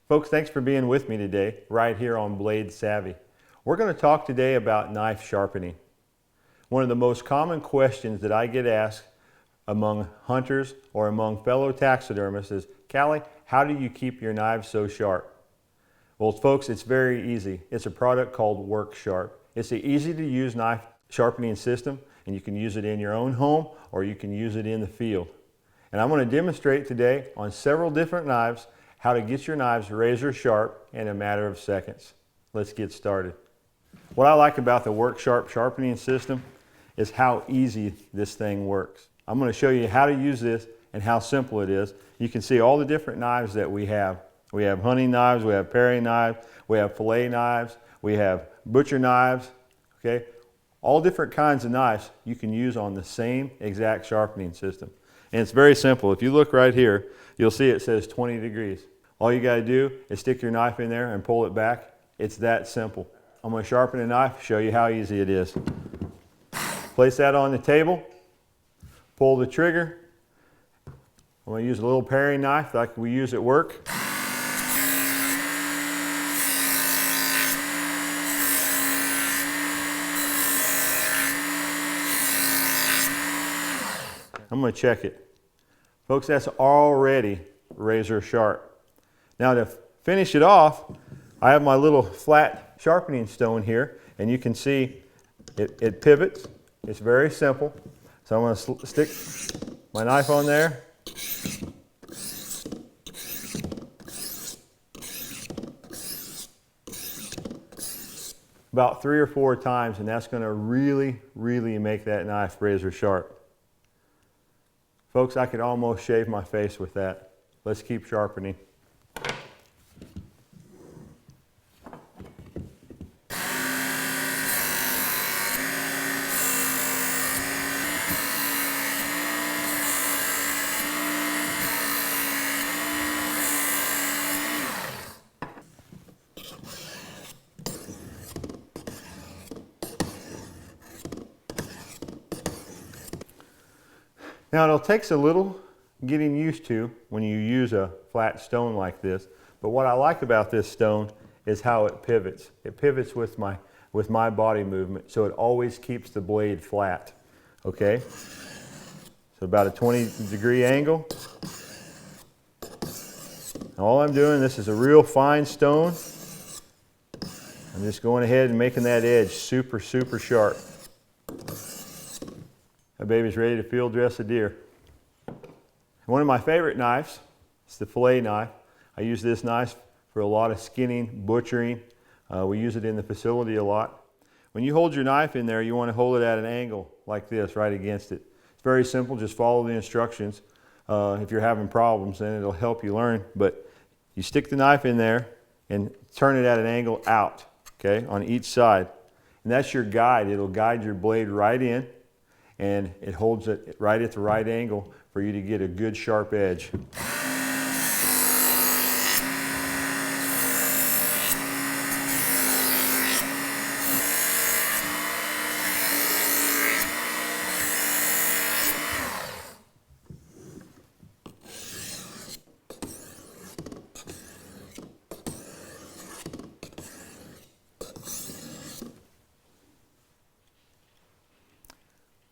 Folks, thanks for being with me today, right here on Blade Savvy. We're going to talk today about knife sharpening. One of the most common questions that I get asked among hunters or among fellow taxidermists is, Callie, how do you keep your knives so sharp? Well, folks, it's very easy. It's a product called Work Sharp. It's an easy to use knife sharpening system, and you can use it in your own home or you can use it in the field. And I'm going to demonstrate today on several different knives how to get your knives razor sharp in a matter of seconds. Let's get started. What I like about the Work Sharp sharpening system is how easy this thing works. I'm going to show you how to use this and how simple it is. You can see all the different knives that we have. We have hunting knives, we have paring knives, we have fillet knives, we have butcher knives, okay? All different kinds of knives you can use on the same exact sharpening system. And it's very simple. If you look right here, you'll see it says 20 degrees. All you got to do is stick your knife in there and pull it back. It's that simple. I'm going to sharpen a knife, show you how easy it is. Place that on the table, pull the trigger. I'm going to use a little paring knife like we use at work. I'm going to check it. Folks, that's already razor sharp. Now to finish it off, I have my little flat sharpening stone here, and you can see it pivots. It's very simple. So I'm going to stick my knife on there. About 3 or 4 times, and that's going to really make that knife razor sharp. Folks, I could almost shave my face with that. Let's keep sharpening. Now it takes a little getting used to when you use a flat stone like this, but what I like about this stone is how it pivots. It pivots with my body movement, so it always keeps the blade flat. Okay? So about a 20-degree angle. All I'm doing, this is a real fine stone. I'm just going ahead and making that edge super sharp. That baby's ready to field dress a deer. One of my favorite knives is the fillet knife. I use this knife for a lot of skinning, butchering. We use it in the facility a lot. When you hold your knife in there, you want to hold it at an angle like this, right against it. It's very simple, just follow the instructions. If you're having problems, then it'll help you learn. But you stick the knife in there and turn it at an angle out, okay, on each side. And that's your guide. It'll guide your blade right in, and it holds it right at the right angle for you to get a good sharp edge.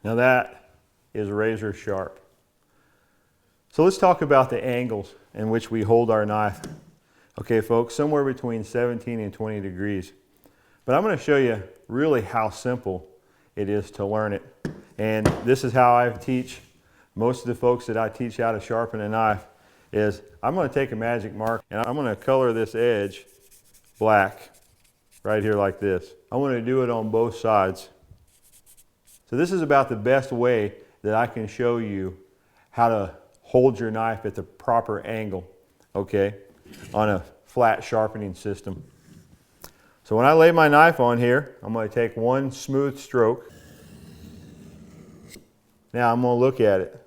Now that is razor sharp. So let's talk about the angles in which we hold our knife. Okay, folks, somewhere between 17 and 20 degrees. But I'm going to show you really how simple it is to learn it. And this is how I teach most of the folks that I teach how to sharpen a knife is I'm going to take a magic mark and I'm going to color this edge black right here like this. I want to do it on both sides. So this is about the best way that I can show you how to hold your knife at the proper angle, okay, on a flat sharpening system. So when I lay my knife on here, I'm going to take one smooth stroke. Now I'm going to look at it.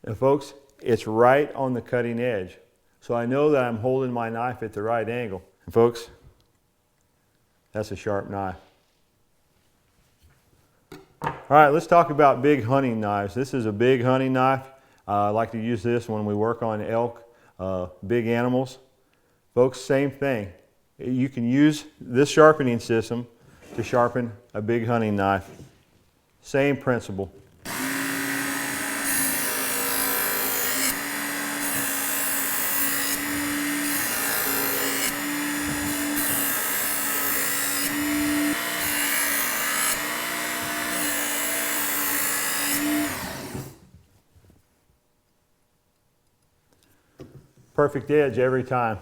And folks, it's right on the cutting edge. So I know that I'm holding my knife at the right angle. And folks, that's a sharp knife. All right, let's talk about big hunting knives. This is a big hunting knife. I like to use this when we work on elk. big animals. Folks, same thing. You can use this sharpening system to sharpen a big hunting knife. Same principle. Perfect edge every time.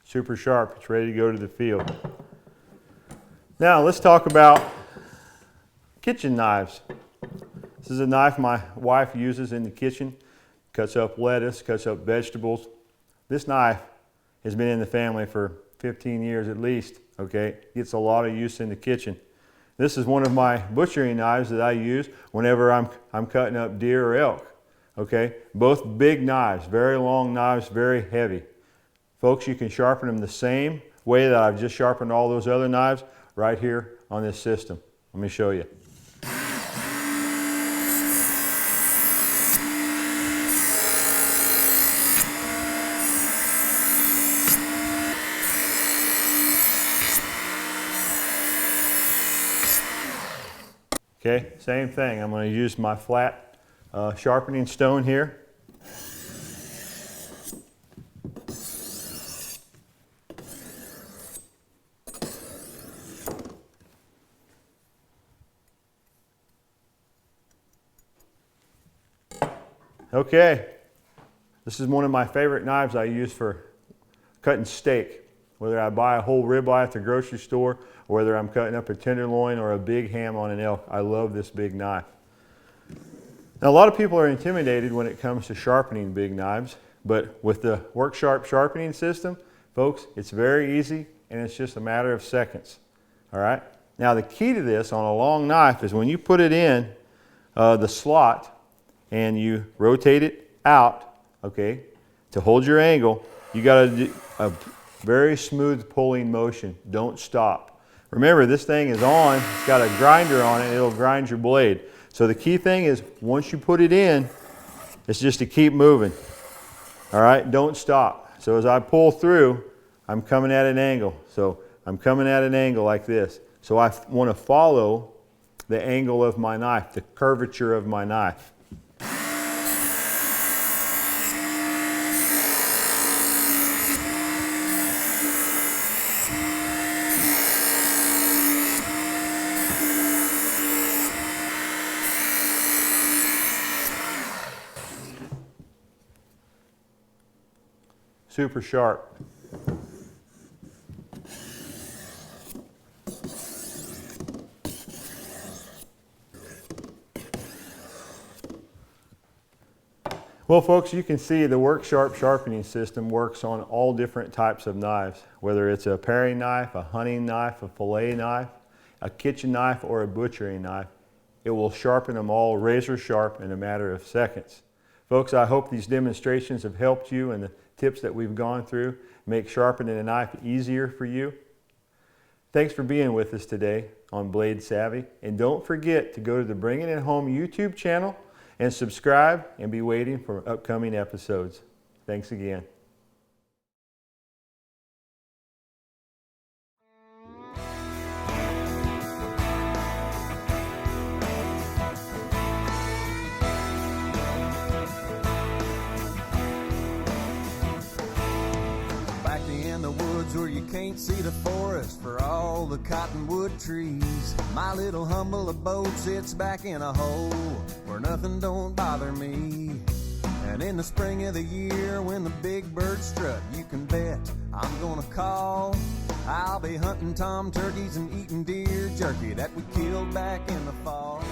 Super sharp, it's ready to go to the field. Now let's talk about kitchen knives. This is a knife my wife uses in the kitchen. Cuts up lettuce, cuts up vegetables. This knife has been in the family for 15 years at least, okay? Gets a lot of use in the kitchen. This is one of my butchering knives that I use whenever I'm cutting up deer or elk, okay? Both big knives, very long knives, very heavy. Folks, you can sharpen them the same way that I've just sharpened all those other knives right here on this system. Let me show you. Okay, same thing. I'm going to use my flat sharpening stone here. Okay, this is one of my favorite knives I use for cutting steak. Whether I buy a whole ribeye at the grocery store or whether I'm cutting up a tenderloin or a big ham on an elk, I love this big knife. Now, a lot of people are intimidated when it comes to sharpening big knives, but with the Work Sharp sharpening system, folks, it's very easy and it's just a matter of seconds. All right? Now, the key to this on a long knife is when you put it in the slot and you rotate it out, okay, to hold your angle, you got to do a very smooth pulling motion. Don't stop. Remember, this thing is on, it's got a grinder on it, it'll grind your blade. So the key thing is once you put it in, it's just to keep moving. All right, don't stop. So as I pull through, I'm coming at an angle. So I'm coming at an angle like this. So I want to follow the angle of my knife, the curvature of my knife. Super sharp. Well, folks, you can see the Work Sharp sharpening system works on all different types of knives, whether it's a paring knife, a hunting knife, a fillet knife, a kitchen knife, or a butchering knife. It will sharpen them all razor sharp in a matter of seconds. Folks, I hope these demonstrations have helped you and the tips that we've gone through make sharpening a knife easier for you. Thanks for being with us today on Blade Savvy. And don't forget to go to the Bringing It Home YouTube channel and subscribe and be waiting for upcoming episodes. Thanks again. Where you can't see the forest for all the cottonwood trees. My little humble abode sits back in a hole where nothing don't bother me. And in the spring of the year when the big birds strut, you can bet I'm gonna call. I'll be hunting tom turkeys and eating deer jerky that we killed back in the fall.